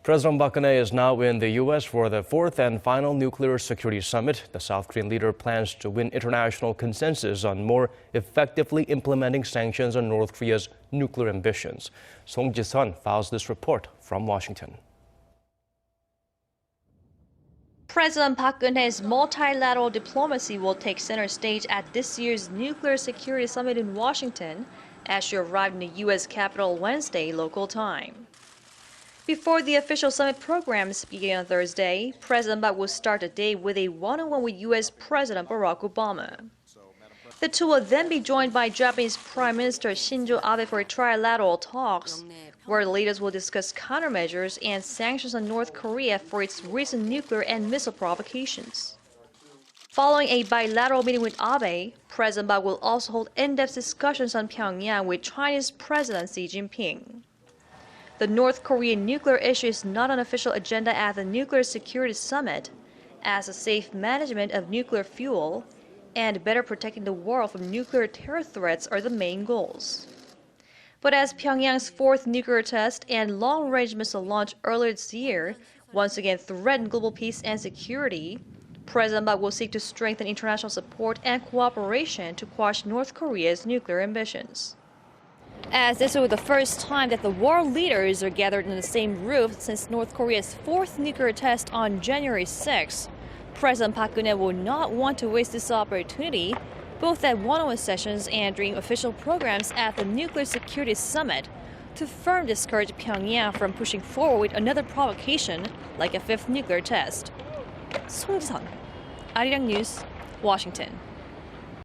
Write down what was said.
President Park Geun is now in the U.S. for the fourth and final nuclear security summit. The South Korean leader plans to win international consensus on more effectively implementing sanctions on North Korea's nuclear ambitions. Song Ji-sun files this report from Washington. President Park Geun's multilateral diplomacy will take center stage at this year's Nuclear Security Summit in Washington as she arrived in the U.S. Capitol Wednesday local time. Before the official summit programs begin on Thursday, President Park will start the day with a one-on-one with U.S. President Barack Obama. The two will then be joined by Japanese Prime Minister Shinzo Abe for trilateral talks, where the leaders will discuss countermeasures and sanctions on North Korea for its recent nuclear and missile provocations. Following a bilateral meeting with Abe, President Park will also hold in-depth discussions on Pyongyang with Chinese President Xi Jinping. The North Korean nuclear issue is not on official agenda at the Nuclear Security Summit, as the safe management of nuclear fuel and better protecting the world from nuclear terror threats are the main goals. But as Pyongyang's fourth nuclear test and long-range missile launch earlier this year once again threaten global peace and security, President Park will seek to strengthen international support and cooperation to quash North Korea's nuclear ambitions. As this will be the first time that the world leaders are gathered in the same roof since North Korea's fourth nuclear test on January 6, President Park Geun will not want to waste this opportunity, both at one-on-one sessions and during official programs at the Nuclear Security Summit, to firmly discourage Pyongyang from pushing forward another provocation like a fifth nuclear test. Song Ji-sun, Arirang News, Washington.